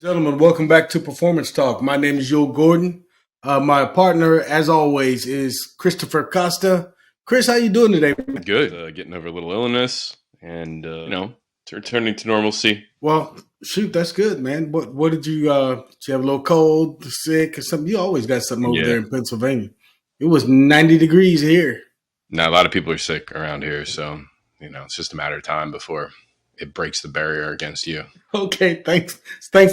Gentlemen, welcome back to Performance Talk. My name is Yul Gordon. My partner, as always, is Christopher Costa. Chris, how you doing today? Good. Getting over a little illness and, returning to normalcy. Well, shoot, that's good, man. What did you have a little cold, sick, or something? You always got something over there in Pennsylvania. It was 90 degrees here. Now, a lot of people are sick around here, so, it's just a matter of time before it breaks the barrier against you. Okay, thanks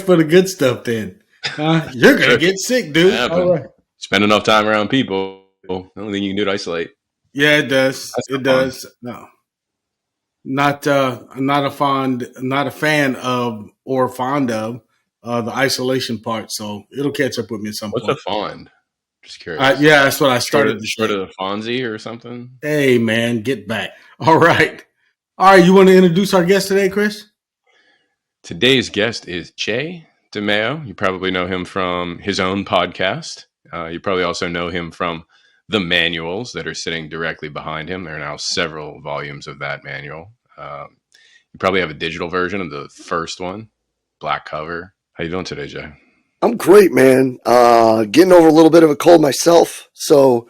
for the good stuff then. You're going to get sick, dude. All right. Spend enough time around people. The only thing you can do to isolate. Yeah, it does. It does. No. Not a fan of or fond of the isolation part, so it'll catch up with me at some point. What's a fond? Just curious. Yeah, that's what I started. Short of Fonzie or something? Hey, man, get back. All right. You want to introduce our guest today, Chris? Today's guest is Che DeMayo. You probably know him from his own podcast. You probably also know him from the manuals that are sitting directly behind him. There are now several volumes of that manual. You probably have a digital version of the first one, black cover. How you doing today, Jay? I'm great, man. Getting over a little bit of a cold myself, so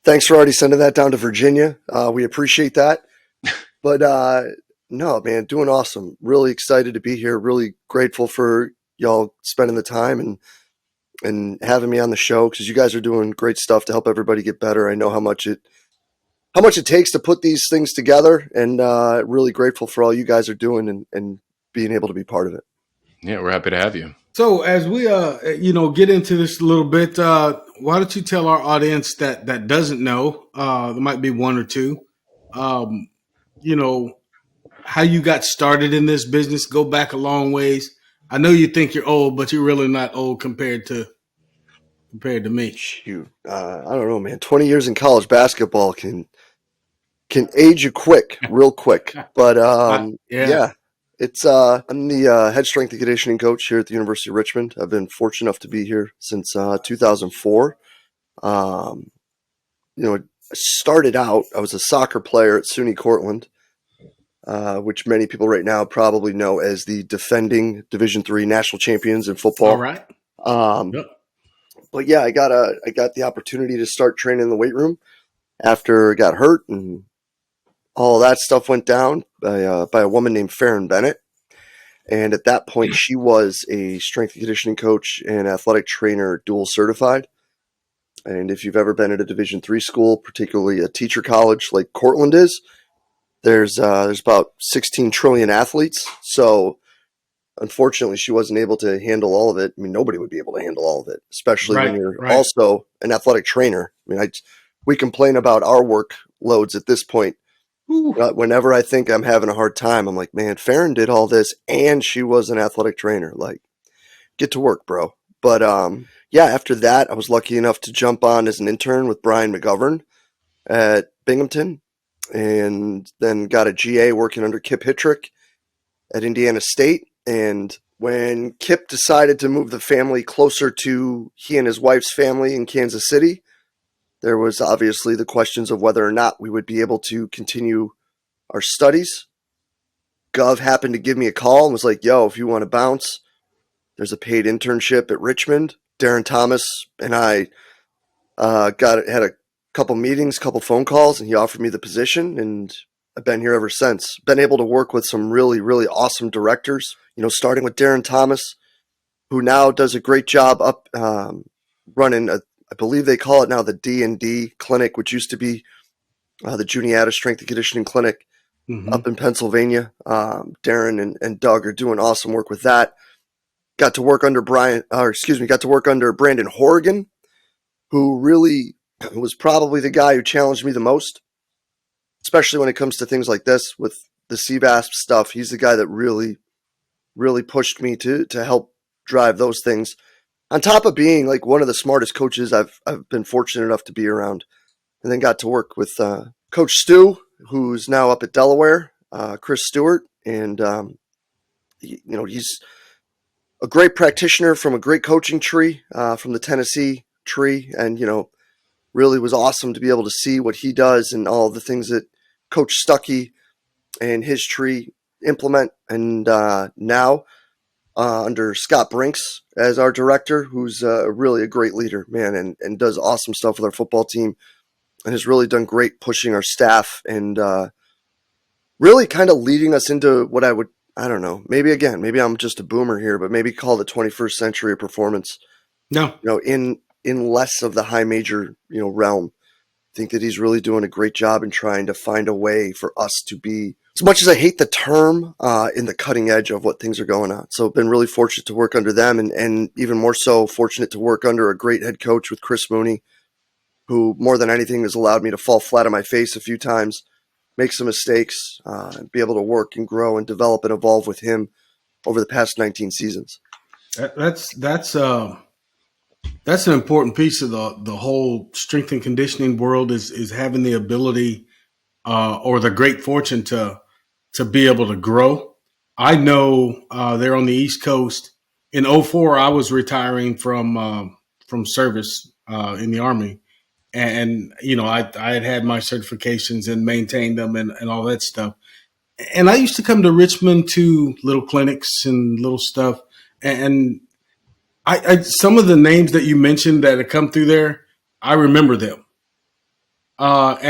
thanks for already sending that down to Virginia. We appreciate that. But no, man, doing awesome. Really excited to be here. Really grateful for y'all spending the time and having me on the show, because you guys are doing great stuff to help everybody get better. I know how much it takes to put these things together, and really grateful for all you guys are doing and being able to be part of it. Yeah, we're happy to have you. So as we get into this a little bit, why don't you tell our audience that doesn't know, there might be one or two, how you got started in this business. Go back a long ways. I know you think you're old, but you're really not old compared to me. Shoot, I don't know, man. 20 years in college basketball can age you real quick. But yeah, it's I'm the head strength and conditioning coach here at the University of Richmond. I've been fortunate enough to be here since 2004. I started out, I was a soccer player at SUNY Cortland, which many people right now probably know as the defending Division III national champions in football. All right. Yep. But yeah, I got the opportunity to start training in the weight room after I got hurt, and all that stuff went down by a woman named Farron Bennett. And at that point, she was a strength and conditioning coach and athletic trainer, dual certified. And if you've ever been at a Division III school, particularly a teacher college like Cortland is, there's about 16 trillion athletes. So unfortunately, she wasn't able to handle all of it. I mean, nobody would be able to handle all of it, especially when you're also an athletic trainer. I mean, we complain about our workloads at this point. Whenever I think I'm having a hard time, I'm like, man, Farron did all this and she was an athletic trainer. Like, get to work, bro. But yeah, after that, I was lucky enough to jump on as an intern with Brian McGovern at Binghamton, and then got a GA working under Kip Hittrick at Indiana State. And when Kip decided to move the family closer to he and his wife's family in Kansas City, there was obviously the questions of whether or not we would be able to continue our studies. Gov happened to give me a call and was like, yo, if you want to bounce, there's a paid internship at Richmond. Darren Thomas and I had a couple meetings, couple phone calls, and he offered me the position, and I've been here ever since. Been able to work with some really, really awesome directors, starting with Darren Thomas, who now does a great job up running I believe they call it now the D&D clinic, which used to be the Juniata Strength and Conditioning Clinic up in Pennsylvania. Darren and Doug are doing awesome work with that. Got to work under Brandon Horrigan, who really was probably the guy who challenged me the most, especially when it comes to things like this with the CBASP stuff. He's the guy that really, really pushed me to help drive those things. On top of being like one of the smartest coaches I've been fortunate enough to be around, and then got to work with Coach Stu, who's now up at Delaware, Chris Stewart, and he's a great practitioner from a great coaching tree, from the Tennessee tree, and really was awesome to be able to see what he does and all the things that Coach Stuckey and his tree implement. And now under Scott Brinks as our director, who's really a great leader, man, and does awesome stuff with our football team and has really done great pushing our staff and really kind of leading us into what I don't know, maybe I'm just a boomer here, but maybe call the 21st century of performance. No. In less of the high major, realm. I think that he's really doing a great job in trying to find a way for us to be, as much as I hate the term, in the cutting edge of what things are going on. So I've been really fortunate to work under them and even more so fortunate to work under a great head coach with Chris Mooney, who more than anything has allowed me to fall flat on my face a few times, make some mistakes, and be able to work and grow and develop and evolve with him over the past 19 seasons. That's an important piece of the whole strength and conditioning world is having the ability or the great fortune to be able to grow. I know they're on the East Coast. In 2004, I was retiring from service in the Army. And, I had my certifications and maintained them and all that stuff. And I used to come to Richmond to little clinics and little stuff. And I some of the names that you mentioned that have come through there, I remember them. Talk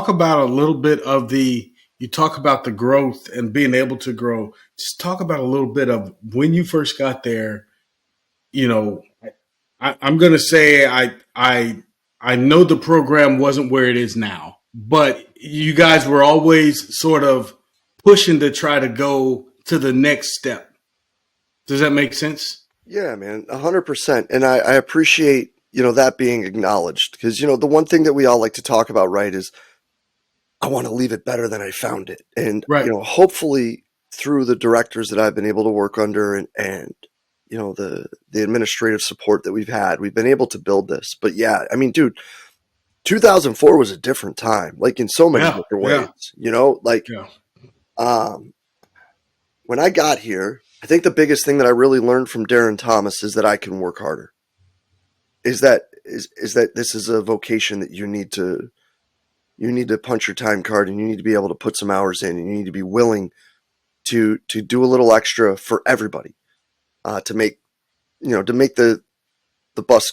about a little bit of you talk about the growth and being able to grow. Just talk about a little bit of when you first got there. I'm going to say I know the program wasn't where it is now, but you guys were always sort of pushing to try to go to the next step. Does that make sense? Yeah, man, 100%. And I appreciate, that being acknowledged because, the one thing that we all like to talk about, right, is I want to leave it better than I found it. And, right. Hopefully through the directors that I've been able to work under and the administrative support that we've had, we've been able to build this. But yeah, I mean, dude, 2004 was a different time, like in so many different ways, when I got here, I think the biggest thing that I really learned from Darren Thomas is that I can work harder. Is that this is a vocation that you need to punch your time card and you need to be able to put some hours in and you need to be willing to do a little extra for everybody, to make the bus,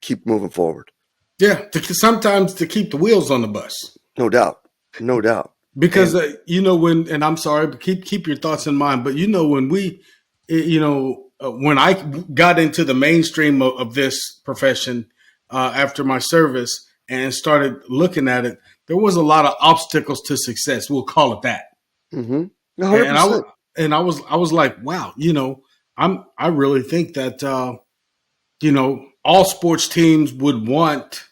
keep moving forward. Yeah. Sometimes to keep the wheels on the bus. No doubt. Because and I'm sorry, but keep your thoughts in mind. But when when I got into the mainstream of this profession after my service and started looking at it, there was a lot of obstacles to success. We'll call it that. Mm-hmm. And I was like, wow, I really think that all sports teams would want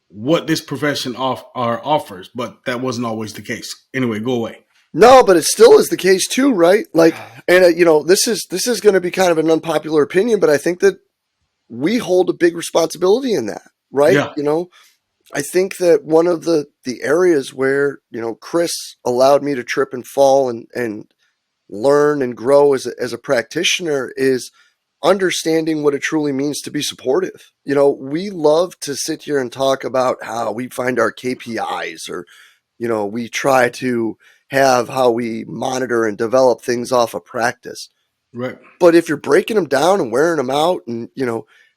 what this profession offers, but that wasn't always the case. Anyway, go away. No, but it still is the case too, right? Like, and this is going to be kind of an unpopular opinion, but I think that we hold a big responsibility in that, right? Yeah. I think that one of the areas where, Chris allowed me to trip and fall and learn and grow as a practitioner is understanding what it truly means to be supportive. We love to sit here and talk about how we find our KPIs or, we try to have how we monitor and develop things off of practice. Right. But if you're breaking them down and wearing them out and,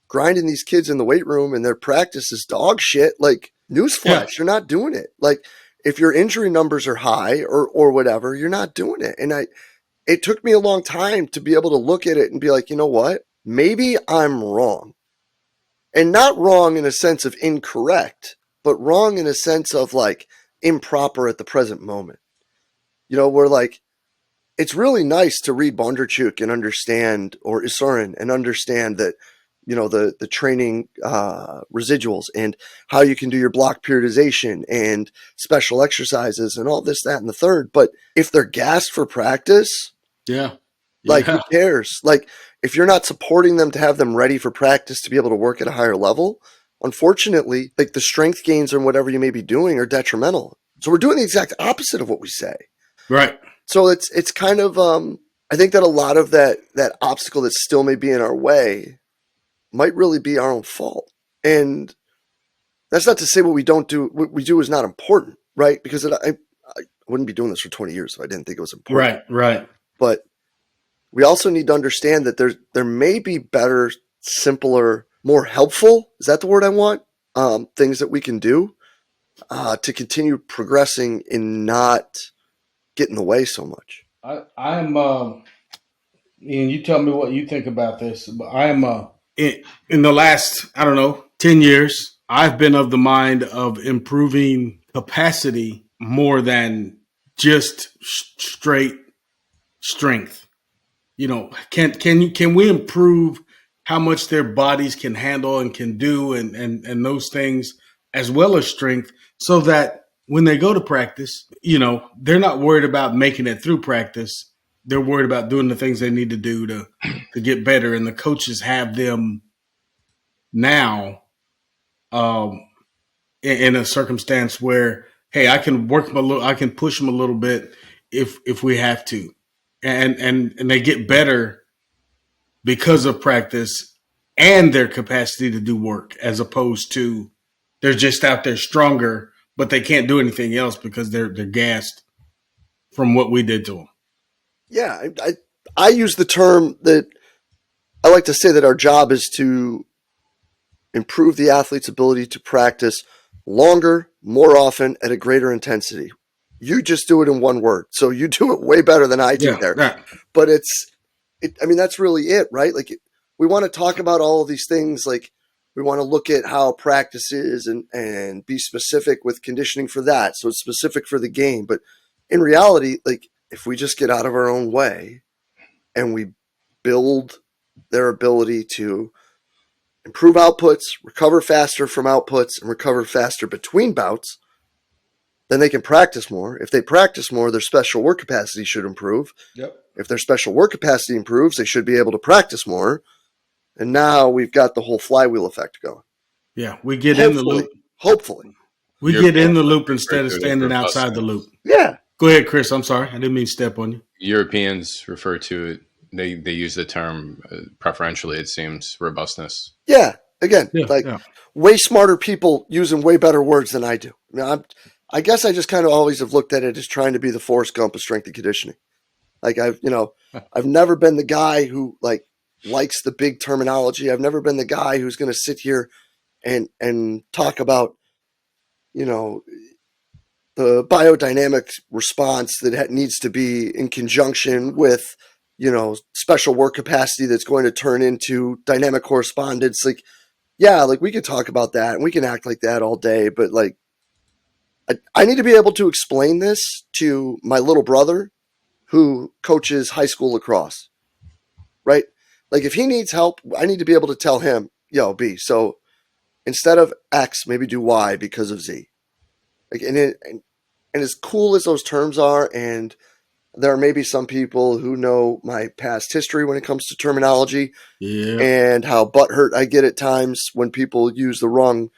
grinding these kids in the weight room and their practice is dog shit, like newsflash, You're not doing it. Like if your injury numbers are high or whatever, you're not doing it. And it took me a long time to be able to look at it and be like, you know what? Maybe I'm wrong. And not wrong in a sense of incorrect, but wrong in a sense of like improper at the present moment. We're like, it's really nice to read Bondarchuk and understand, or Isarin and understand that, the training residuals and how you can do your block periodization and special exercises and all this, that, and the third. But if they're gassed for practice, who cares? Like if you're not supporting them to have them ready for practice to be able to work at a higher level, unfortunately, like the strength gains and whatever you may be doing are detrimental. So we're doing the exact opposite of what we say. Right. So it's kind of, I think that a lot of that obstacle that still may be in our way might really be our own fault. And that's not to say what we do is not important, right? Because I wouldn't be doing this for 20 years if I didn't think it was important. Right. But we also need to understand that there may be better, simpler, more helpful, is that the word I want? Things that we can do to continue progressing and not get in the way so much. I'm and you tell me what you think about this. But I am in the last, I don't know, 10 years, I've been of the mind of improving capacity more than just straight strength. Can we improve how much their bodies can handle and can do and those things as well as strength so that when they go to practice, they're not worried about making it through practice. They're worried about doing the things they need to do to get better. And the coaches have them now in a circumstance where, hey, I can work them a little, I can push them a little bit if we have to, and they get better because of practice and their capacity to do work, as opposed to they're just out there stronger, but they can't do anything else because they're gassed from what we did to them. Yeah, I use the term that I like to say that our job is to improve the athlete's ability to practice longer, more often, at a greater intensity. You just do it in one word. So you do it way better than I do there. Right. But that's really it, right? Like we want to talk about all of these things. Like we want to look at how practice is and be specific with conditioning for that. So it's specific for the game. But in reality, like if we just get out of our own way and we build their ability to improve outputs, recover faster from outputs, and recover faster between bouts, then they can practice more. If they practice more, their special work capacity should improve. Yep. If their special work capacity improves, they should be able to practice more. And now we've got the whole flywheel effect going. Yeah, we get in the loop. Hopefully. We get in the loop instead of standing outside the loop. Yeah. Go ahead, Chris. I'm sorry. I didn't mean to step on you. Europeans refer to it, they use the term preferentially, it seems, robustness. Yeah. Again, way smarter people using way better words than I do. I guess I just kind of always have looked at it as trying to be the Forrest Gump of strength and conditioning. Like I've never been the guy who likes the big terminology. I've never been the guy who's going to sit here and talk about, the biodynamic response that needs to be in conjunction with, special work capacity that's going to turn into dynamic correspondence. Like, yeah, like we could talk about that and we can act like that all day, but like, I need to be able to explain this to my little brother who coaches high school lacrosse, right? Like if he needs help, I need to be able to tell him, yo, B, so instead of X, maybe do Y because of Z. Like, and as cool as those terms are, and there are maybe some people who know my past history when it comes to terminology and how butthurt I get at times when people use the wrong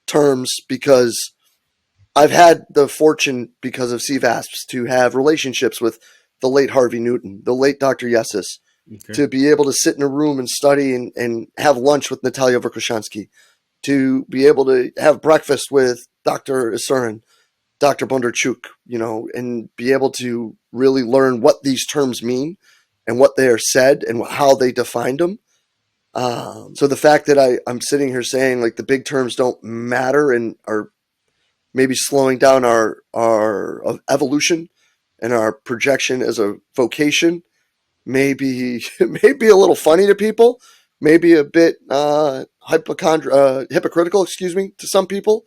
terms, because I've had the fortune, because of CVASPs, to have relationships with the late Harvey Newton, the late Dr. Yesis, to be able to sit in a room and study and have lunch with Natalia Verkhoshansky, to be able to have breakfast with Dr. Isurin, Dr. Bondarchuk, and be able to really learn what these terms mean and what they are said and how they defined them. So the fact that I'm sitting here saying like the big terms don't matter and are maybe slowing down our evolution and our projection as a vocation may be a little funny to people, maybe a bit hypocritical, to some people.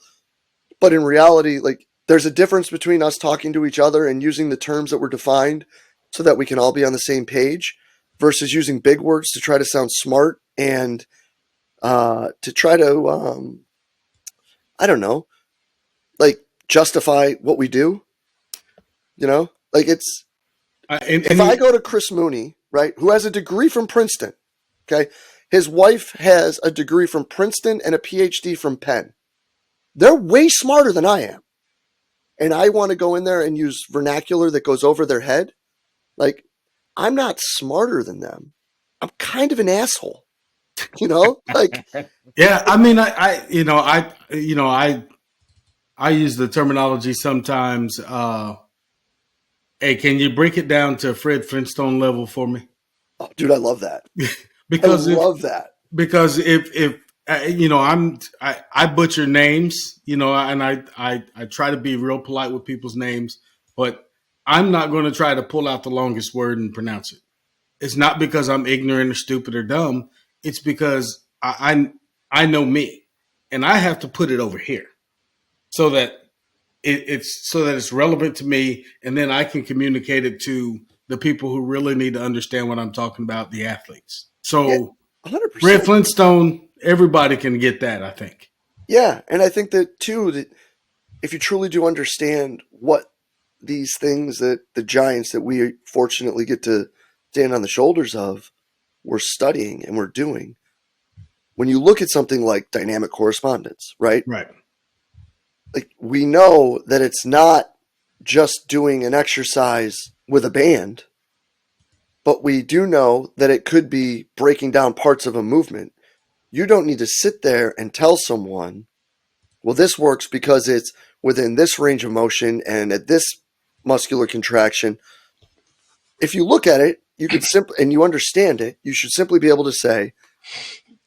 But in reality, like there's a difference between us talking to each other and using the terms that were defined so that we can all be on the same page versus using big words to try to sound smart and to try to, I don't know, like justify what we do, like it's, if I go to Chris Mooney, right, who has a degree from Princeton, okay, his wife has a degree from Princeton and a PhD from Penn. They're way smarter than I am. And I want to go in there and use vernacular that goes over their head. Like, I'm not smarter than them. I'm kind of an asshole, like. Yeah. I mean, I use the terminology sometimes, Hey, can you break it down to Fred Flintstone level for me? Oh, dude, I love that. because I love that. Because if you know, I butcher names, you know, and I try to be real polite with people's names, but I'm not going to try to pull out the longest word and pronounce it. It's not because I'm ignorant or stupid or dumb. It's because I know me, and I have to put it over here so that it's relevant to me, and then I can communicate it to the people who really need to understand what I'm talking about, the athletes. Yeah, So 100%. Red Flintstone, everybody can get that, I think. Yeah, and I think that too, that if you truly do understand what these things that the giants that we fortunately get to stand on the shoulders of, we're studying and we're doing, when you look at something like dynamic correspondence, right? Right. Like, we know that it's not just doing an exercise with a band, but we do know that it could be breaking down parts of a movement. You don't need to sit there and tell someone, well, this works because it's within this range of motion and at this muscular contraction. If you look at it, you could simply, and you understand it, you should simply be able to say,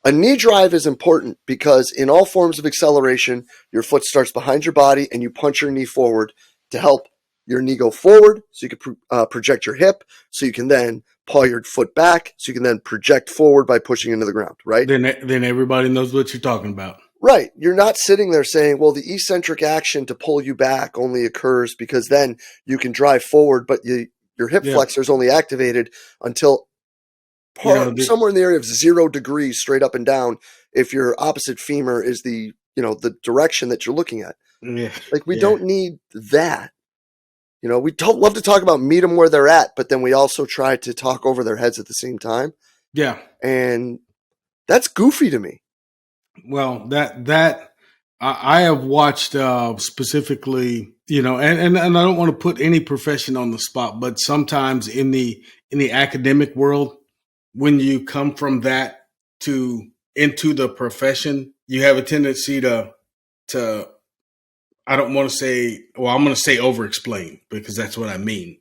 a knee drive is important because in all forms of acceleration, your foot starts behind your body and you punch your knee forward to help your knee go forward so you can project your hip, so you can then paw your foot back, so you can then project forward by pushing into the ground, right? Then everybody knows what you're talking about. Right. You're not sitting there saying, well, the eccentric action to pull you back only occurs because then you can drive forward, but your hip flexor is only activated until somewhere in the area of 0 degrees straight up and down if your opposite femur is the direction that you're looking at. Yeah. Like, we don't need that. You know, we don't love to talk about meet them where they're at, but then we also try to talk over their heads at the same time. Yeah. And that's goofy to me. Well, that I have watched specifically, you know, and I don't want to put any profession on the spot, but sometimes in the academic world, when you come from that into the profession, you have a tendency to I don't want to say, well, I'm going to say over explain because that's what I mean.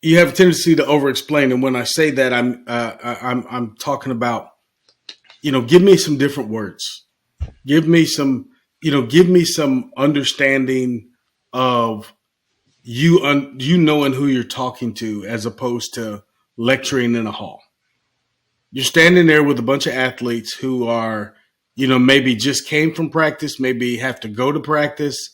You have a tendency to over explain, and when I say that, I'm talking about, you know, give me some different words. Give me some understanding of you knowing who you're talking to as opposed to lecturing in a hall. You're standing there with a bunch of athletes who are, you know, maybe just came from practice, maybe have to go to practice,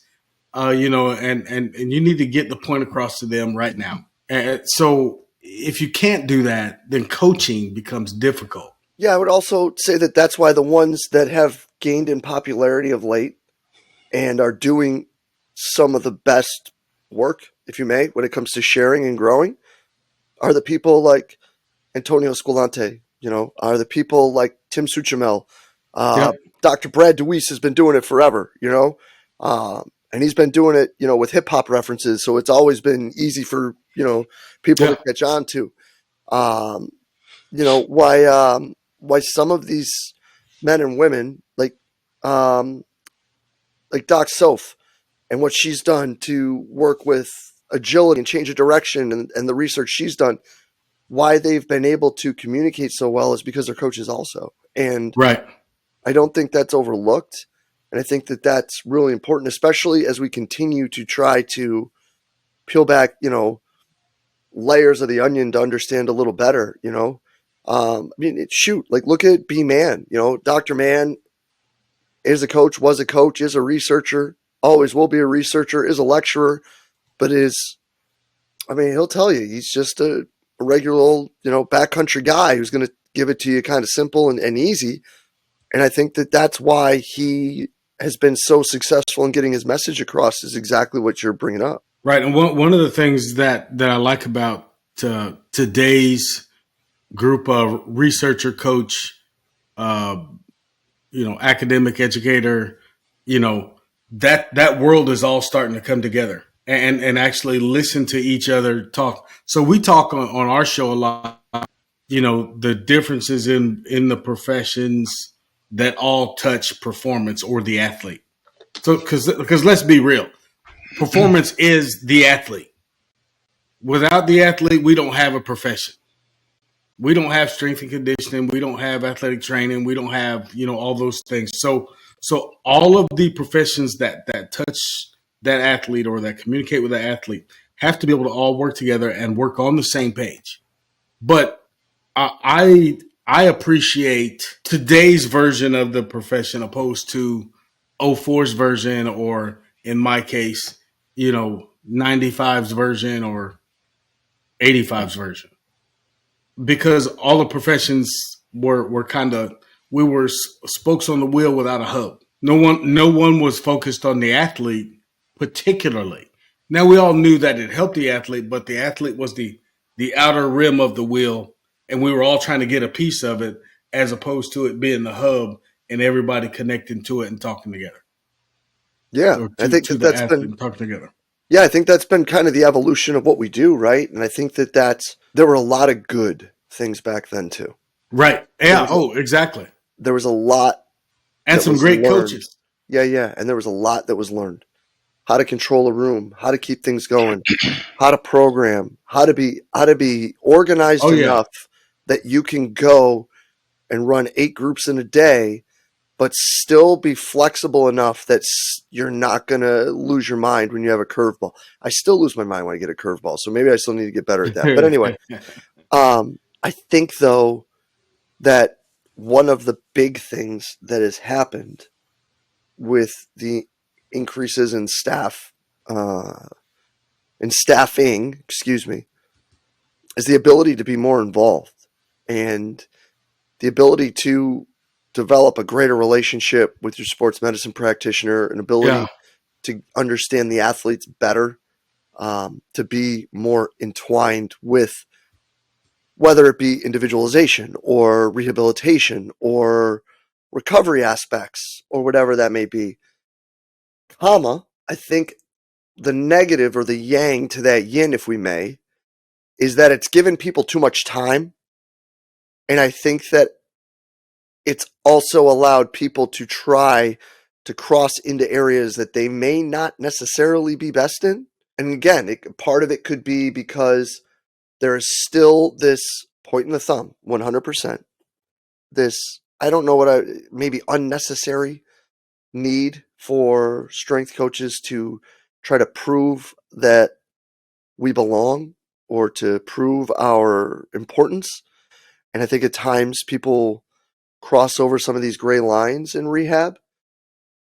you know, and you need to get the point across to them right now. And so if you can't do that, then coaching becomes difficult. Yeah, I would also say that that's why the ones that have gained in popularity of late and are doing some of the best work, if you may, when it comes to sharing and growing, are the people like Antonio Escalante, you know, are the people like Tim Suchemel. Dr. Brad DeWeese has been doing it forever, you know, and he's been doing it, you know, with hip hop references. So it's always been easy for, you know, people to catch on to. You know, why some of these men and women like Doc Soph and what she's done to work with agility and change of direction and the research she's done, why they've been able to communicate so well is because they're coaches also. And I don't think that's overlooked. And I think that that's really important, especially as we continue to try to peel back, you know, layers of the onion to understand a little better, you know. I mean, look at B. Mann, you know, Dr. Mann is a coach, was a coach, is a researcher, always will be a researcher, is a lecturer, but he'll tell you, he's just a regular old, you know, backcountry guy who's going to give it to you kind of simple and easy. And I think that that's why he has been so successful in getting his message across is exactly what you're bringing up. Right. And one of the things that I like about today's group of researcher, coach, you know, academic educator, you know, that world is all starting to come together and actually listen to each other talk. So we talk on our show a lot, you know, the differences in the professions that all touch performance or the athlete. So because let's be real, performance is the athlete. Without the athlete, we don't have a profession. We don't have strength and conditioning. We don't have athletic training. We don't have, all those things. So all of the professions that touch that athlete or that communicate with the athlete have to be able to all work together and work on the same page. But I appreciate today's version of the profession opposed to '04's version, or in my case, '95's version or '85's version, because all the professions were kind of, we were spokes on the wheel without a hub. No one was focused on the athlete particularly. Now we all knew that it helped the athlete, but the athlete was the outer rim of the wheel, and we were all trying to get a piece of it, as opposed to it being the hub and everybody connecting to it and talking together. Yeah, I think that's been talking together. Yeah, I think that's been kind of the evolution of what we do, right? And I think there were a lot of good things back then too. Right. Yeah. Exactly. There was a lot. And some great coaches. Yeah. And there was a lot that was learned. How to control a room, how to keep things going, how to program, how to be organized enough that you can go and run 8 groups in a day, but still be flexible enough that you're not going to lose your mind when you have a curveball. I still lose my mind when I get a curveball, so maybe I still need to get better at that. But anyway, I think, though, that one of the big things that has happened with the increases in staffing, is the ability to be more involved and the ability to develop a greater relationship with your sports medicine practitioner, an ability to understand the athletes better, to be more entwined with whether it be individualization or rehabilitation or recovery aspects or whatever that may be. I think the negative or the yang to that yin, if we may, is that it's given people too much time. And I think that it's also allowed people to try to cross into areas that they may not necessarily be best in. And again, part of it could be because there is still this pointing the thumb, 100%. This, I don't know maybe unnecessary need for strength coaches to try to prove that we belong or to prove our importance. And I think at times people cross over some of these gray lines in rehab.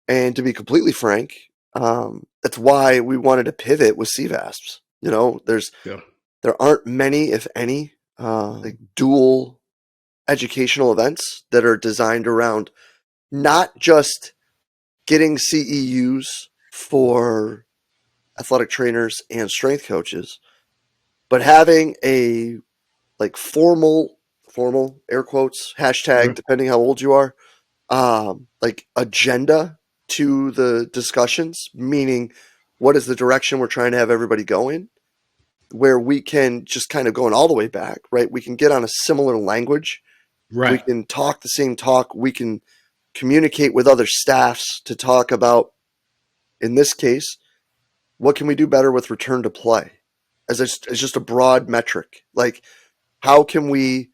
And to be completely frank, that's why we wanted to pivot with CVASPs. There aren't many, if any, like dual educational events that are designed around not just getting CEUs for athletic trainers and strength coaches, but having a formal air quotes hashtag, depending how old you are, agenda to the discussions, meaning what is the direction we're trying to have everybody go in, where we can just kind of going all the way back, right? We can get on a similar language. Right. We can talk the same talk. We can communicate with other staffs to talk about, in this case, what can we do better with return to play as just a broad metric. Like, how can we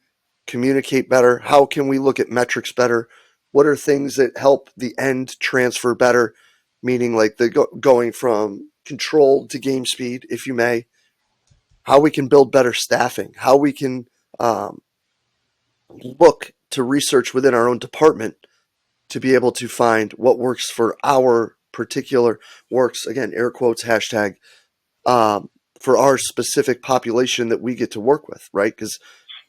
communicate better? How can we look at metrics better? What are things that help the end transfer better? Meaning like the going from controlled to game speed, if you may. How we can build better staffing. How we can look to research within our own department to be able to find what works for our particular works, again, air quotes, hashtag, for our specific population that we get to work with, right? Because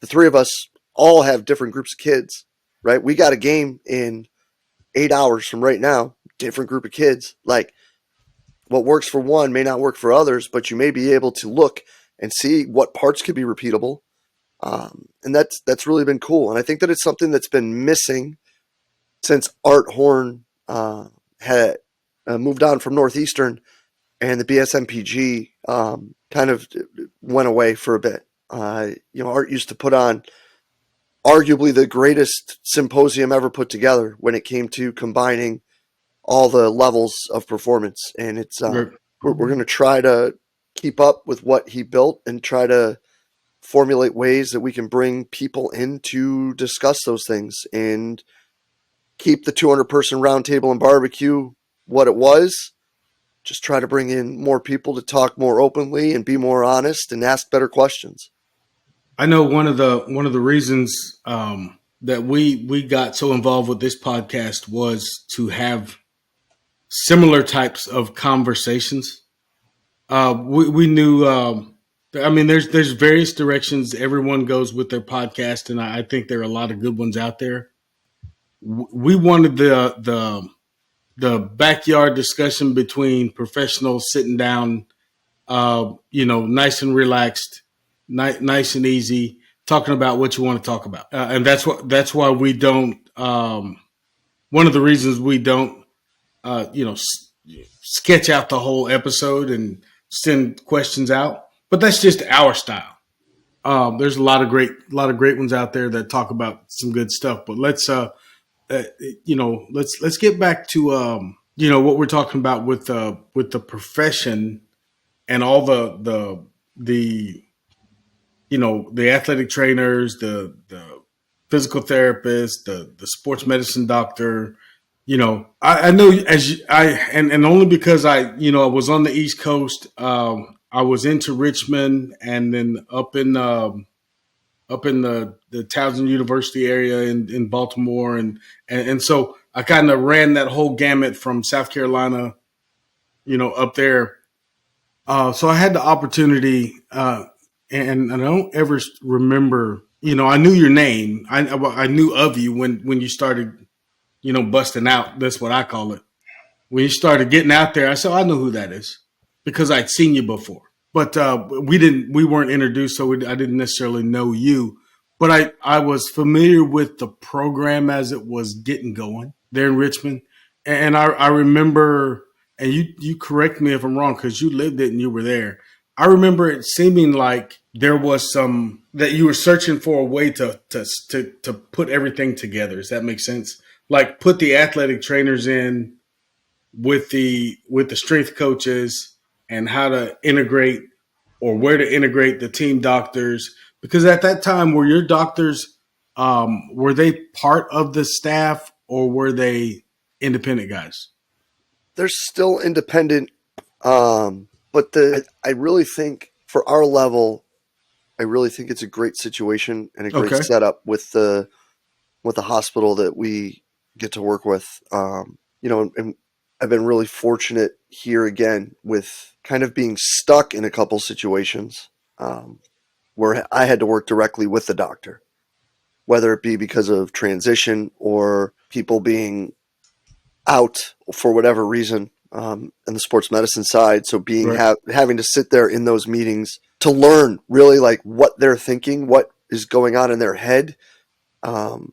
the three of us all have different groups of kids, right? We got a game in 8 hours from right now, different group of kids. Like, what works for one may not work for others, but you may be able to look and see what parts could be repeatable. And that's really been cool. And I think that it's something that's been missing since Art Horn had moved on from Northeastern, and the BSMPG kind of went away for a bit. Art used to put on arguably the greatest symposium ever put together when it came to combining all the levels of performance. And it's we're going to try to keep up with what he built and try to formulate ways that we can bring people in to discuss those things and keep the 200-person roundtable and barbecue what it was. Just try to bring in more people to talk more openly and be more honest and ask better questions. I know one of the reasons that we got so involved with this podcast was to have similar types of conversations. We knew. I mean, there's various directions everyone goes with their podcast, and I think there are a lot of good ones out there. We wanted the backyard discussion between professionals sitting down, nice and relaxed, nice and easy, talking about what you want to talk about, and that's why we don't. One of the reasons we don't, sketch out the whole episode and send questions out, but that's just our style. There's a lot of great ones out there that talk about some good stuff, but let's get back to what we're talking about with the profession and all the athletic trainers, the physical therapist, the sports medicine doctor. I know and only because I was on the East Coast. I was into Richmond and then up in the Towson University area in Baltimore, and so I kind of ran that whole gamut from South Carolina, up there. So I had the opportunity, and I don't ever remember. I knew your name. I knew of you when you started, busting out. That's what I call it. When you started getting out there, I said, I know who that is because I'd seen you before. But we weren't introduced, so I didn't necessarily know you. But I was familiar with the program as it was getting going there in Richmond. And I remember, and you correct me if I'm wrong because you lived it and you were there. I remember it seeming like there was that you were searching for a way to put everything together. Does that make sense? Like put the athletic trainers in with the strength coaches and how to integrate or where to integrate the team doctors. Because at that time, were your doctors, were they part of the staff or were they independent guys? They're still independent. But I really think for our level, I really think it's a great situation and a great setup with the hospital that we get to work with. And I've been really fortunate here again with kind of being stuck in a couple situations where I had to work directly with the doctor, whether it be because of transition or people being out for whatever reason in the sports medicine side. So having to sit there in those meetings to learn really like what they're thinking, what is going on in their head, and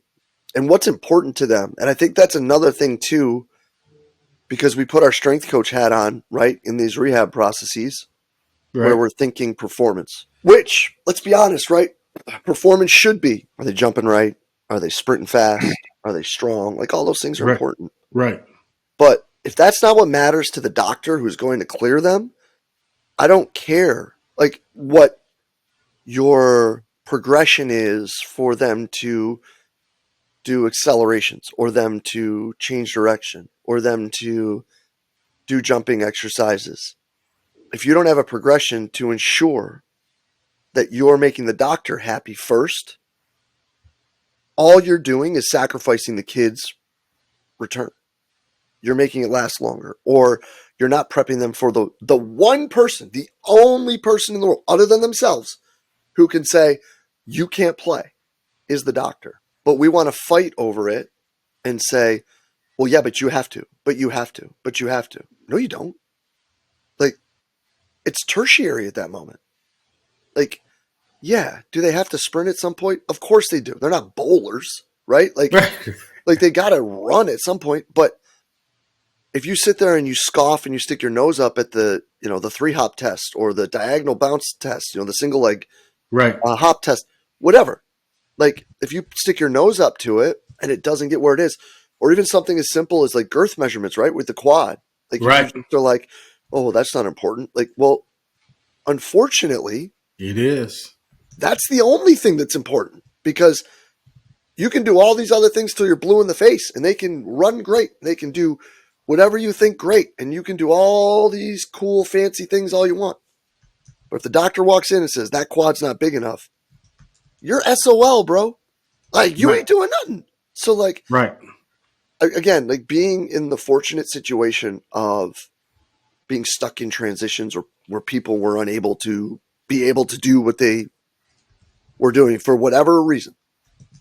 what's important to them. And I think that's another thing too, because we put our strength coach hat on, right, in these rehab processes where we're thinking performance, which, let's be honest, right, performance should be, are they jumping right? Are they sprinting fast? Are they strong? Like all those things are important. Right. But if that's not what matters to the doctor who's going to clear them, I don't care like what your progression is for them to do accelerations or them to change direction or them to do jumping exercises. If you don't have a progression to ensure that you're making the doctor happy first, all you're doing is sacrificing the kid's return. You're making it last longer, or you're not prepping them for the one person, the only person in the world other than themselves who can say, you can't play, is the doctor. But we want to fight over it and say, well, yeah, but you have to, but you have to, but you have to. No, you don't. Like, it's tertiary at that moment. Like, yeah, do they have to sprint at some point? Of course they do. They're not bowlers, right? Like, like they got to run at some point. But if you sit there and you scoff and you stick your nose up at the 3-hop test or the diagonal bounce test, the single leg hop test, whatever. Like, if you stick your nose up to it and it doesn't get where it is, or even something as simple as like girth measurements, right, with the quad. Like, they're like, oh, that's not important. Like, well, unfortunately, it is. That's the only thing that's important, because you can do all these other things till you're blue in the face, and they can run great. They can do whatever you think great, and you can do all these cool, fancy things all you want. But if the doctor walks in and says, that quad's not big enough, you're SOL, bro. Like, you ain't doing nothing. So, like, right. Again, like being in the fortunate situation of being stuck in transitions or where people were unable to be able to do what they were doing for whatever reason,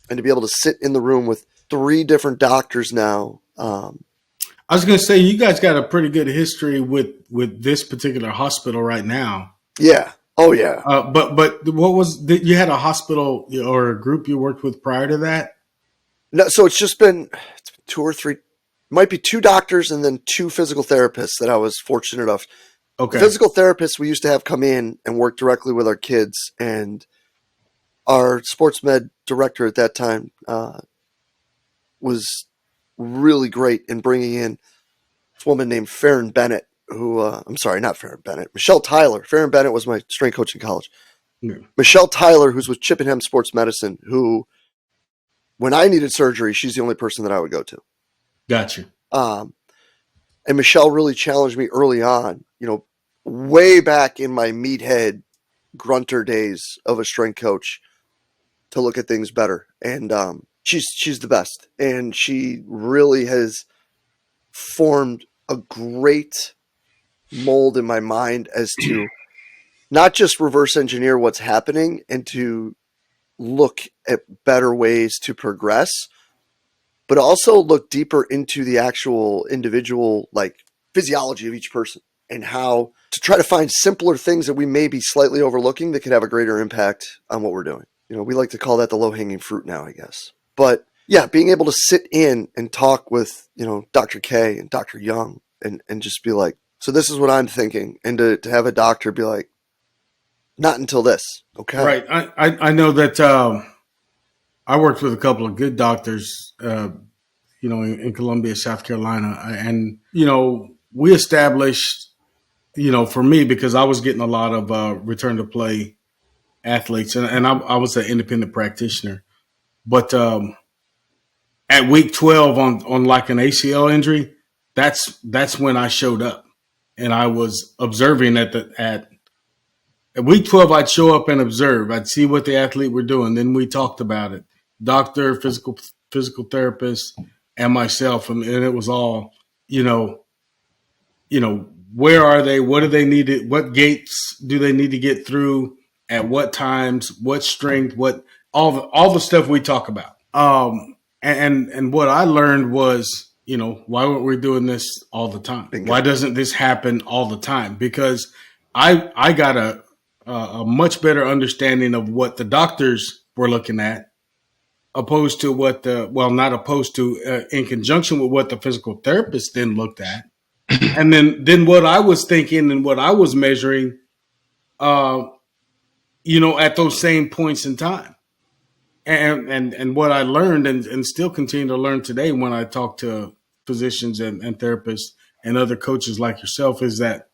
and to be able to sit in the room with 3 different doctors now. I was going to say, you guys got a pretty good history with this particular hospital right now. Yeah. Oh yeah. But what was you had a hospital or a group you worked with prior to that? No, so it's been 2 or 3, might be 2 doctors and then 2 physical therapists that I was fortunate enough. Okay. The physical therapists we used to have come in and work directly with our kids, and our sports med director at that time was really great in bringing in this woman named Farron Bennett, who, I'm sorry, not Farron Bennett, Michelle Tyler. Farron Bennett was my strength coach in college. Yeah. Michelle Tyler, who's with Chippenham Sports Medicine, who, when I needed surgery, she's the only person that I would go to. Gotcha. And Michelle really challenged me early on, way back in my meathead grunter days of a strength coach, to look at things better. And she's the best. And she really has formed a great mold in my mind as to not just reverse engineer what's happening and to look at better ways to progress, but also look deeper into the actual individual, like, physiology of each person, and how to try to find simpler things that we may be slightly overlooking that could have a greater impact on what we're doing. We like to call that the low-hanging fruit now, I guess. But yeah, being able to sit in and talk with, Dr. K and Dr. Young and just be like, so this is what I'm thinking. And to have a doctor be like, not until this. Okay. Right. I know that I worked with a couple of good doctors, in Columbia, South Carolina. And, we established, for me, because I was getting a lot of return to play athletes, and I was an independent practitioner. But at week 12 on like an ACL injury, that's when I showed up, and I was observing at week 12. I'd show up and observe. I'd see what the athlete were doing. Then we talked about it, doctor, physical therapist, and myself, and it was all, where are they? What do they need to? What gates do they need to get through? At what times? What strength? What all the stuff we talk about. And what I learned was, why weren't we doing this all the time? Bingo. Why doesn't this happen all the time? Because I got a much better understanding of what the doctors were looking at, opposed to not opposed to, in conjunction with what the physical therapist then looked at. And then what I was thinking and what I was measuring, at those same points in time. And what I learned and still continue to learn today when I talk to physicians and therapists and other coaches like yourself is that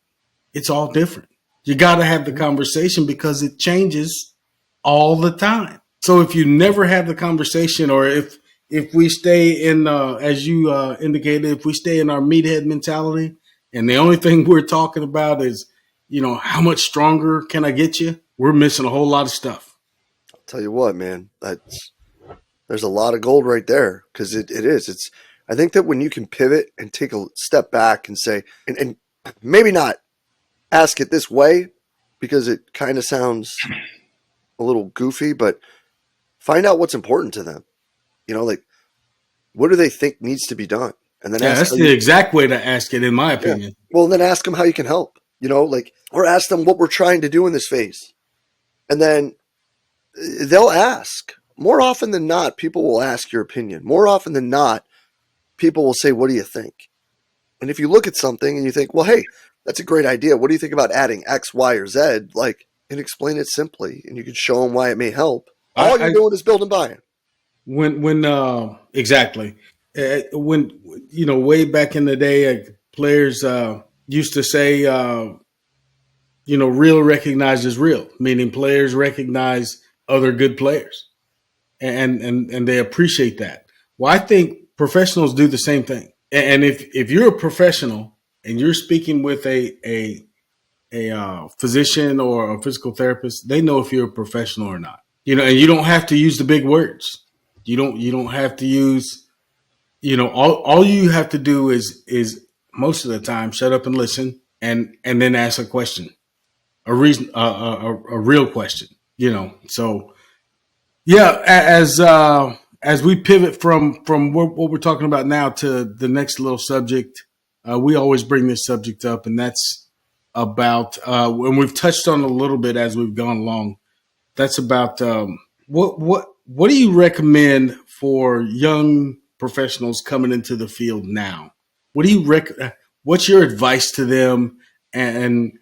it's all different. You got to have the conversation because it changes all the time. So if you never have the conversation, or if we stay in, as you indicated, if we stay in our meathead mentality and the only thing we're talking about is, how much stronger can I get you? We're missing a whole lot of stuff. I'll tell you what, man, there's a lot of gold right there, because it is. I think that when you can pivot and take a step back and say, and maybe not ask it this way because it kind of sounds a little goofy, but find out what's important to them. Like, what do they think needs to be done? And then that's the exact way to ask it, in my opinion. Yeah. Well, then ask them how you can help, or ask them what we're trying to do in this phase. And then they'll ask. More often than not, people will ask your opinion. More often than not, people will say, what do you think? And if you look at something and you think, well, hey, that's a great idea. What do you think about adding X, Y, or Z? And explain it simply, and you can show them why it may help. All you're doing is building buy-in. Exactly. When, way back in the day, players used to say, real recognizes real, meaning players recognize other good players, and they appreciate that. Well, I think professionals do the same thing. And if you're a professional and you're speaking with a physician or a physical therapist, they know if you're a professional or not. And you don't have to use the big words. You don't have to use, all you have to do is most of the time shut up and listen, and then ask a question, a reason, a real question. So yeah, as we pivot from what we're talking about now to the next little subject, we always bring this subject up, and that's about, and we've touched on it a little bit as we've gone along. That's about, what do you recommend for young professionals coming into the field now? What do you What's your advice to them, and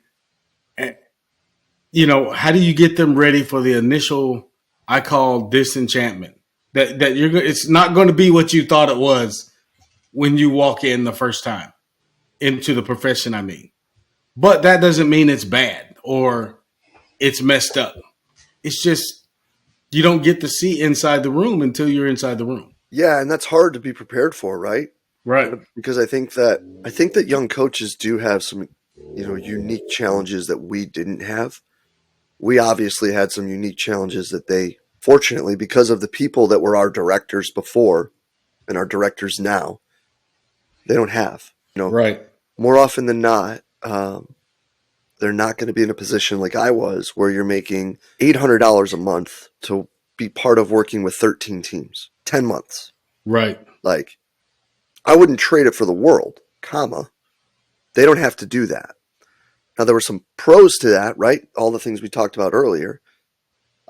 how do you get them ready for the initial, I call, disenchantment? That it's not going to be what you thought it was when you walk in the first time into the profession. I mean, but that doesn't mean it's bad or it's messed up. It's just you don't get to see inside the room until you're inside the room. Yeah, and that's hard to be prepared for, right? Right. Because I think that young coaches do have some, unique challenges that we didn't have. We obviously had some unique challenges that they, fortunately, because of the people that were our directors before and our directors now, they don't have. Right. More often than not, they're not going to be in a position like I was, where you're making $800 a month to be part of working with 13 teams, 10 months. Right. Like, I wouldn't trade it for the world, comma. They don't have to do that. Now, there were some pros to that, right? All the things we talked about earlier.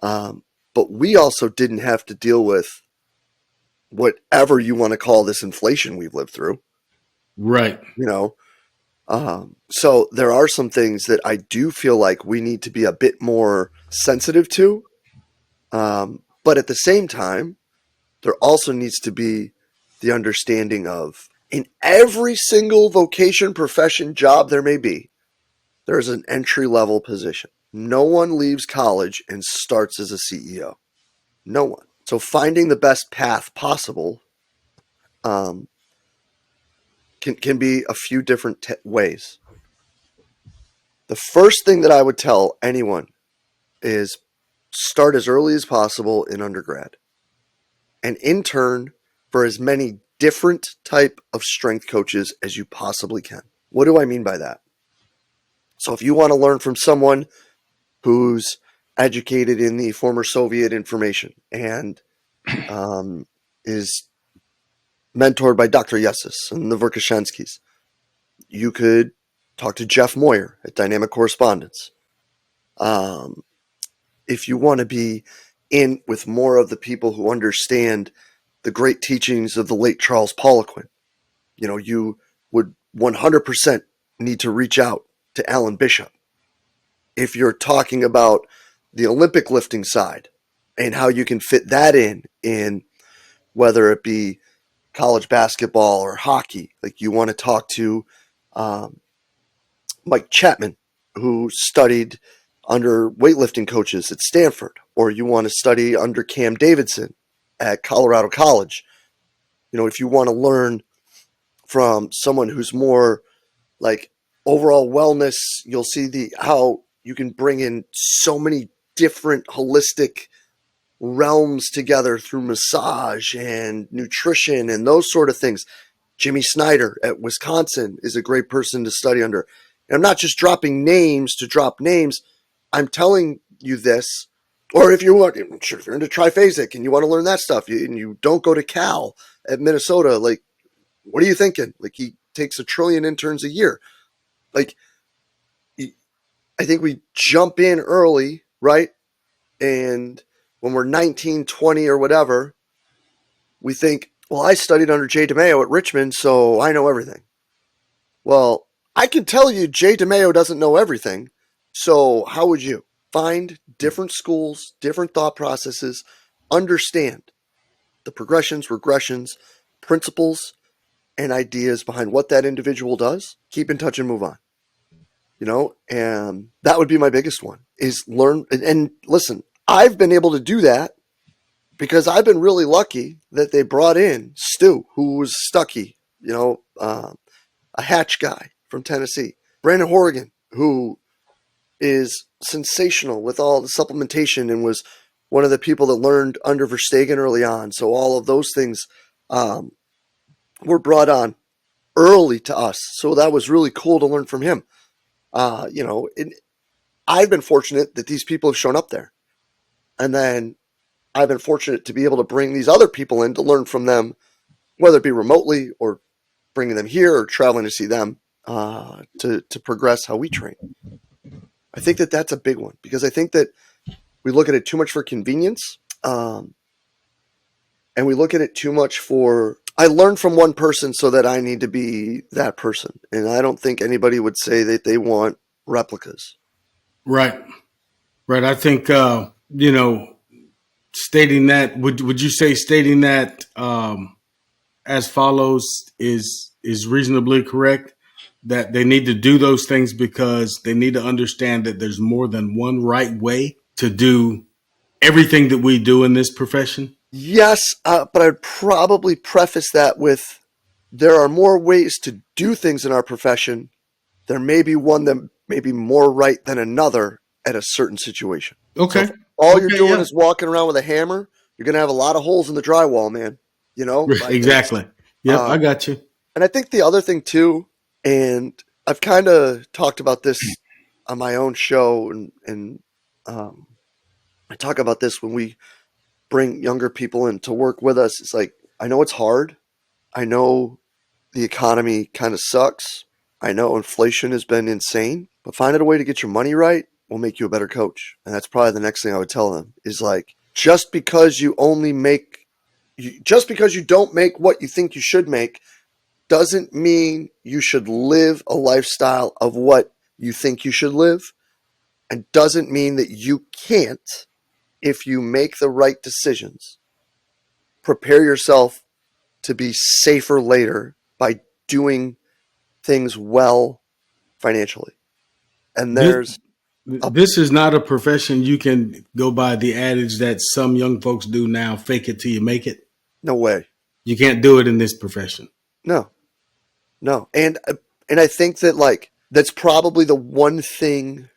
But we also didn't have to deal with whatever you want to call this inflation we've lived through. Right. So there are some things that I do feel like we need to be a bit more sensitive to. But at the same time, there also needs to be the understanding of, in every single vocation, profession, job there may be, there's an entry-level position. No one leaves college and starts as a CEO. No one. So finding the best path possible can be a few different ways. The first thing that I would tell anyone is start as early as possible in undergrad and intern for as many different type of strength coaches as you possibly can. What do I mean by that? So if you want to learn from someone who's educated in the former Soviet information and is mentored by Dr. Yesis and the Verkhoshansky's, you could talk to Jeff Moyer at Dynamic Correspondence. If you want to be in with more of the people who understand the great teachings of the late Charles Poliquin, you would 100% need to reach out to Alan Bishop. If you're talking about the Olympic lifting side and how you can fit that in whether it be college basketball or hockey, like you want to talk to Mike Chapman, who studied under weightlifting coaches at Stanford, or you want to study under Cam Davidson at Colorado College. If you want to learn from someone who's more like overall wellness, you'll see how you can bring in so many different holistic realms together through massage and nutrition and those sort of things. Jimmy Snyder at Wisconsin is a great person to study under. And I'm not just dropping names to drop names. I'm telling you this, or if you're into triphasic and you want to learn that stuff, and you don't go to Cal at Minnesota, like, what are you thinking? Like, he takes 1 trillion interns a year. Like, I think we jump in early, right? And when we're 19, 20 or whatever, we think, well, I studied under Jay DeMayo at Richmond, so I know everything. Well, I can tell you Jay DeMayo doesn't know everything. So how would you find different schools, different thought processes, understand the progressions, regressions, principles, and ideas behind what that individual does? Keep in touch and move on. and that would be my biggest one is learn. And listen, I've been able to do that because I've been really lucky that they brought in Stu, who was Stucky, a hatch guy from Tennessee, Brandon Horrigan, who is sensational with all the supplementation and was one of the people that learned under Verstegen early on. So all of those things were brought on early to us. So that was really cool to learn from him. I've been fortunate that these people have shown up there. And then I've been fortunate to be able to bring these other people in to learn from them, whether it be remotely or bringing them here or traveling to see them to progress how we train. I think that that's a big one because I think that we look at it too much for convenience, and we look at it too much for, I learned from one person so that I need to be that person. And I don't think anybody would say that they want replicas. Right. I think, stating that, would you say stating that as follows is reasonably correct? That they need to do those things because they need to understand that there's more than one right way to do everything that we do in this profession? Yes, but I'd probably preface that with there are more ways to do things in our profession. There may be one that may be more right than another at a certain situation. Okay. So all you're doing is walking around with a hammer, you're going to have a lot of holes in the drywall, man. Exactly. Yep, I got you. And I think the other thing too, and I've kind of talked about this on my own show, and I talk about this when we bring younger people in to work with us. It's like, I know it's hard. I know the economy kind of sucks. I know inflation has been insane, but finding a way to get your money right will make you a better coach. And that's probably the next thing I would tell them is like, just because you don't make what you think you should make doesn't mean you should live a lifestyle of what you think you should live, and doesn't mean that you can't, if you make the right decisions, prepare yourself to be safer later by doing things well financially. And this is not a profession you can go by the adage that some young folks do now, fake it till you make it. No way. You can't do it in this profession. No. And I think that like, that's probably the one thing.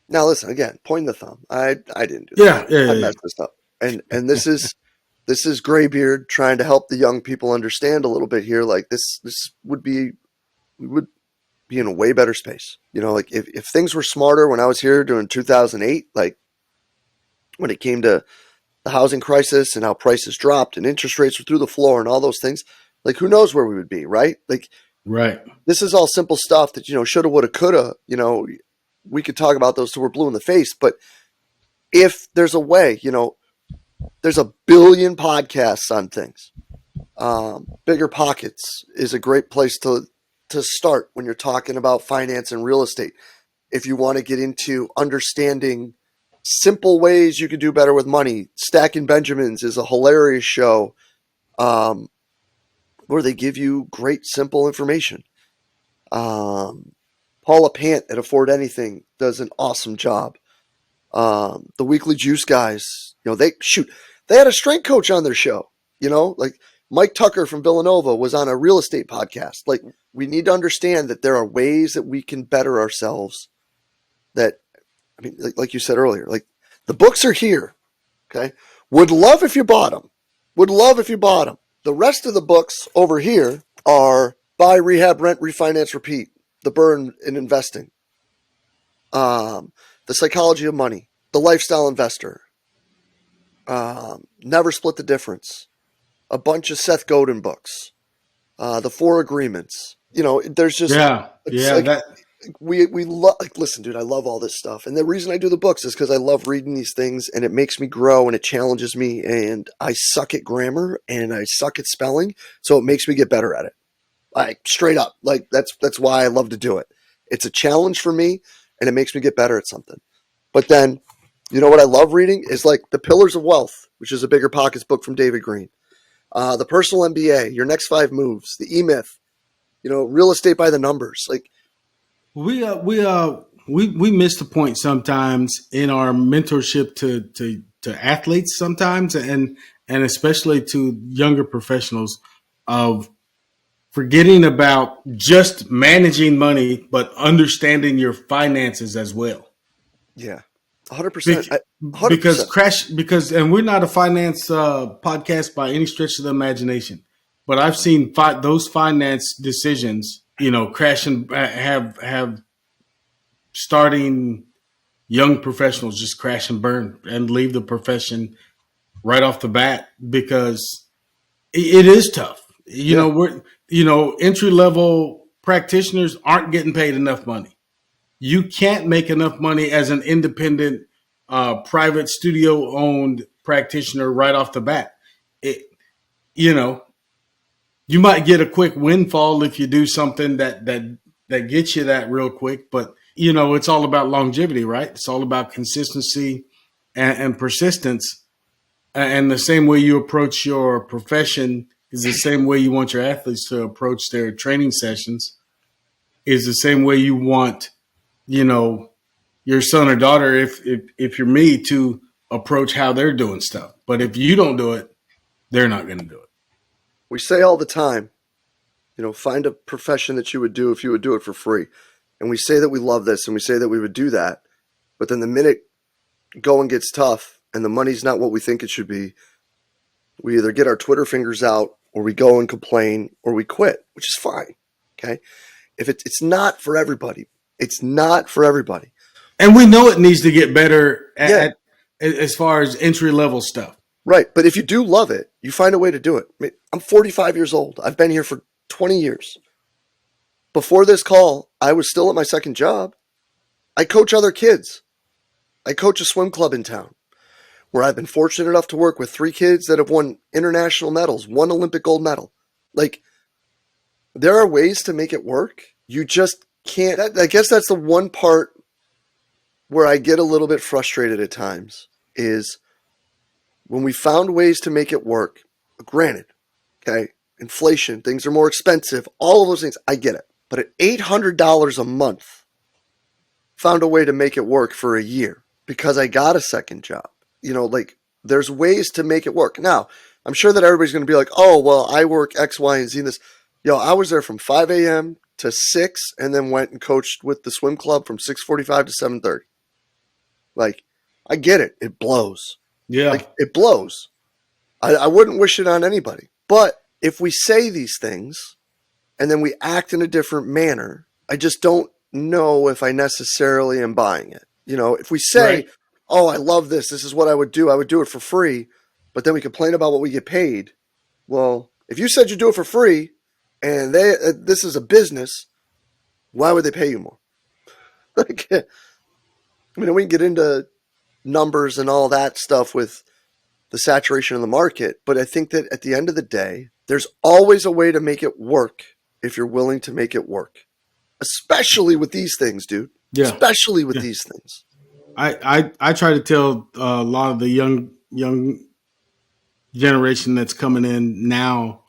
Now listen, again, pointing the thumb. I didn't do that. I messed this up. And this is Graybeard trying to help the young people understand a little bit here. Like this would be, we would be in a way better space. Like if things were smarter when I was here during 2008, like when it came to the housing crisis and how prices dropped and interest rates were through the floor and all those things, like who knows where we would be, right? Like, right. This is all simple stuff that, shoulda, woulda, coulda, we could talk about those till we're blue in the face. But if there's a way, there's a billion podcasts on things. Bigger Pockets is a great place to start when you're talking about finance and real estate. If you want to get into understanding simple ways you can do better with money, Stacking Benjamins is a hilarious show where they give you great, simple information. Paula Pant at Afford Anything does an awesome job. The Weekly Juice guys, they had a strength coach on their show, like Mike Tucker from Villanova was on a real estate podcast. Like, we need to understand that there are ways that we can better ourselves that, like you said earlier, like the books are here. Okay. Would love if you bought them. The rest of the books over here are Buy, Rehab, Rent, Refinance, Repeat, The Burn in Investing, The Psychology of Money, The Lifestyle Investor, Never Split the Difference, a bunch of Seth Godin books, The Four Agreements. There's just we love. Like, listen, dude, I love all this stuff, and the reason I do the books is because I love reading these things, and it makes me grow, and it challenges me. And I suck at grammar, and I suck at spelling, so it makes me get better at it. Like, straight up, like that's why I love to do it. It's a challenge for me, and it makes me get better at something. But then, what I love reading is like The Pillars of Wealth, which is a Bigger Pockets book from David Green. The Personal MBA, Your Next 5 Moves, The E-Myth, Real Estate by the Numbers. Like, We miss the point sometimes in our mentorship to athletes sometimes, and especially to younger professionals, of forgetting about just managing money, but understanding your finances as well. Yeah, 100%. Because and we're not a finance podcast by any stretch of the imagination, but I've seen those finance decisions, crash and have starting young professionals just crash and burn and leave the profession right off the bat, because it is tough. Entry level practitioners aren't getting paid enough money. You can't make enough money as an independent, private studio owned practitioner right off the bat. It, you know, you might get a quick windfall if you do something that gets you that real quick, but it's all about longevity, right? It's all about consistency and persistence. And the same way you approach your profession is the same way you want your athletes to approach their training sessions, is the same way you want, your son or daughter, if you're me, to approach how they're doing stuff. But if you don't do it, they're not going to do it. We say all the time, find a profession that you would do if you would do it for free. And we say that we love this and we say that we would do that. But then the minute going gets tough and the money's not what we think it should be, we either get our Twitter fingers out or we go and complain or we quit, which is fine. Okay. If it's not for everybody, it's not for everybody. And we know it needs to get better as far as entry level stuff. Right. But if you do love it, you find a way to do it. I mean, I'm 45 years old. I've been here for 20 years. Before this call, I was still at my second job. I coach other kids. I coach a swim club in town where I've been fortunate enough to work with 3 kids that have won international medals, 1 Olympic gold medal. Like, there are ways to make it work. You just can't. I guess that's the one part where I get a little bit frustrated at times, is when we found ways to make it work. Granted, okay, inflation, things are more expensive, all of those things, I get it. But at $800 a month, found a way to make it work for a year because I got a second job. There's ways to make it work. Now, I'm sure that everybody's going to be like, oh, well, I work X, Y, and Z in this. I was there from 5 a.m. to 6 and then went and coached with the swim club from 6:45 to 7:30. Like, I get it. It blows. Yeah. Like, it blows. I wouldn't wish it on anybody. But if we say these things and then we act in a different manner, I just don't know if I necessarily am buying it. If we say, right, oh, I love this is what I would do it for free, but then we complain about what we get paid. Well, if you said you do it for free and this is a business, why would they pay you more? Like, we can get into numbers and all that stuff with the saturation of the market, but I think that at the end of the day, there's always a way to make it work if you're willing to make it work, especially with these things, dude. Yeah. Especially with these things. I try to tell a lot of the young generation that's coming in now,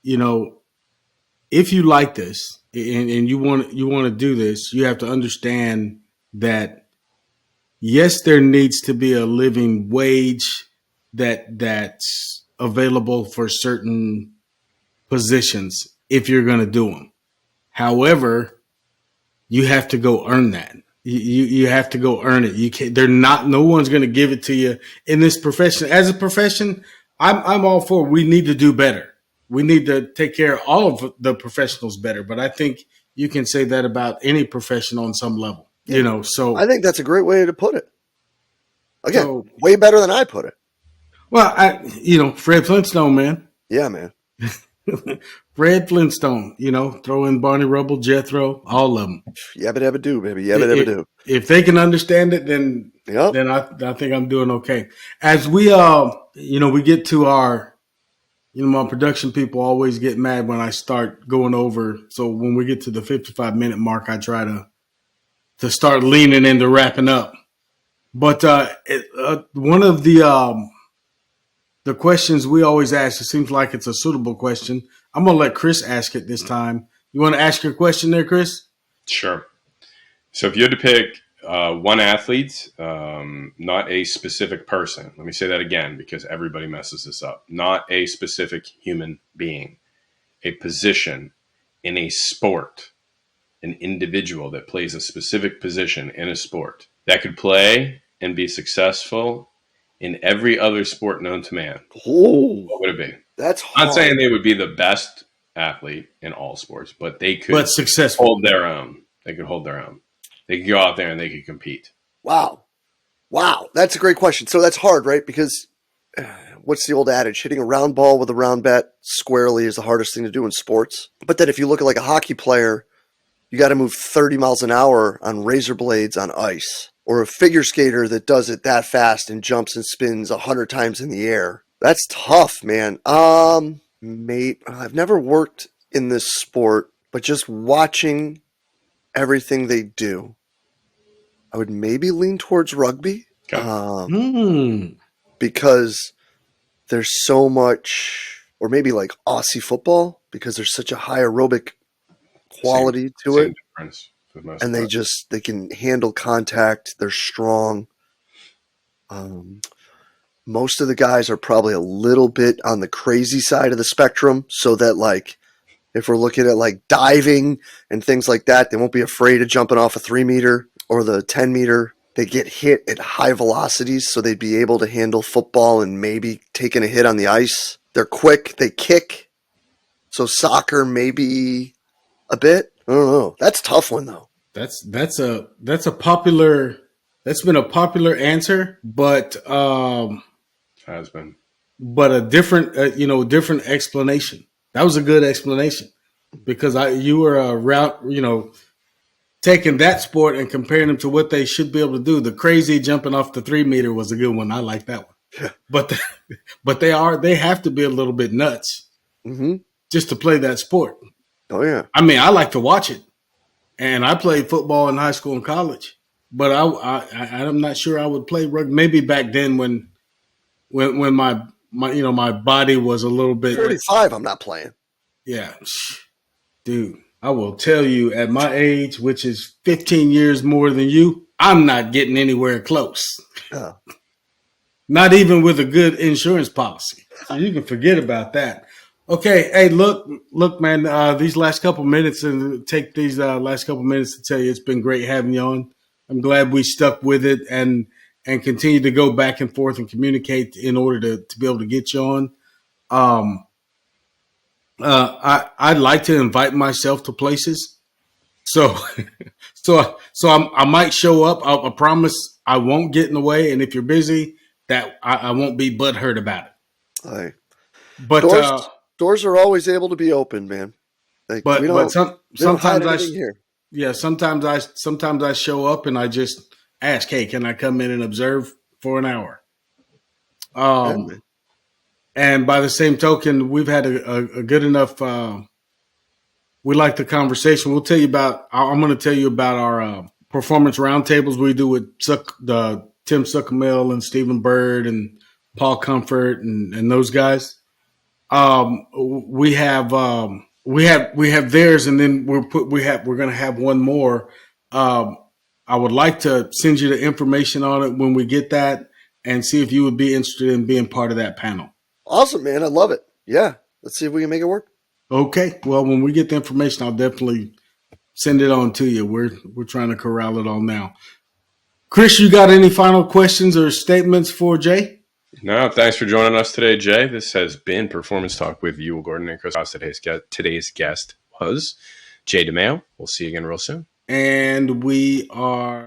if you like this and you want to do this, you have to understand that, yes, there needs to be a living wage that's available for certain positions if you're going to do them. However, you have to go earn that. You have to go earn it. You can't. No one's going to give it to you in this profession. As a profession, I'm all for. We need to do better. We need to take care of all of the professionals better. But I think you can say that about any profession on some level. So I think that's a great way to put it. Again, way better than I put it. Well, Fred Flintstone, man. Yeah, man. Fred Flintstone, throw in Barney Rubble, Jethro, all of them. Yabba dabba do, baby. Yabba dabba do. If they can understand it, then I think I'm doing okay. As we we get to our, my production people always get mad when I start going over. So when we get to the 55-minute mark, I try to start leaning into wrapping up. But one of the questions we always ask, it seems like it's a suitable question. I'm going to let Chris ask it this time. You want to ask your question there, Chris? Sure. So if you had to pick one athlete, not a specific person, let me say that again because everybody messes this up. Not a specific human being, a position in a sport, an individual that plays a specific position in a sport that could play and be successful in every other sport known to man. Oh, What would it be? that's I'm hard. not saying they would be the best athlete in all sports, but they could successful. hold their own. They could hold their own. They could go out there and they could compete. Wow. That's a great question. So that's hard, right? Because what's the old adage? Hitting a round ball with a round bat squarely is the hardest thing to do in sports. But then if you look at like a hockey player, you got to move 30 miles an hour on razor blades on ice. Or a figure skater that does it that fast and jumps and spins 100 times in the air. That's tough, man. Mate, I've never worked in this sport, but just watching everything they do, I would maybe lean towards rugby. Because there's so much, or maybe like Aussie football, because there's such a high aerobic quality to it. And they can handle contact. They're strong. Most of the guys are probably a little bit on the crazy side of the spectrum, so that like if we're looking at like diving and things like that, they won't be afraid of jumping off a 3 meter or the 10 meter. They get hit at high velocities, so they'd be able to handle football and maybe taking a hit on the ice. They're quick. They kick. So soccer maybe a bit. I don't know. That's a tough one though. That's been a popular answer, but has been, but a different explanation. That was a good explanation because you were taking that sport and comparing them to what they should be able to do. The crazy jumping off the 3 meter was a good one. I like that one. Yeah. But they have to be a little bit nuts just to play that sport. Oh yeah. I mean, I like to watch it. And I played football in high school and college, but I'm not sure I would play rugby. Maybe back then when my body was a little bit 45, I'm not playing. Yeah, dude. I will tell you, at my age, which is 15 years more than you, I'm not getting anywhere close. Not even with a good insurance policy. So you can forget about that. Okay, hey, look, man. These last couple minutes, and take these last couple minutes to tell you it's been great having you on. I'm glad we stuck with it and continue to go back and forth and communicate in order to be able to get you on. I'd like to invite myself to places, so I might show up. I promise I won't get in the way, and if you're busy, that I won't be butthurt about it. But doors are always able to be open, man. Like, sometimes I show up and I just ask, hey, can I come in and observe for an hour? And by the same token, we've had a good enough. We like the conversation. I'm going to tell you about our performance roundtables we do with Tim Suckamel and Stephen Bird and Paul Comfort and those guys. We have theirs, and then we're going to have one more. I would like to send you the information on it when we get that, and see if you would be interested in being part of that panel. Awesome, man. I love it. Yeah. Let's see if we can make it work. Okay. Well, when we get the information, I'll definitely send it on to you. We're trying to corral it all now. Chris, you got any final questions or statements for Jay? No, thanks for joining us today, Jay. This has been Performance Talk with Ewell Gordon and Chris Haas. Today's guest was Jay DeMayo. We'll see you again real soon. And we are...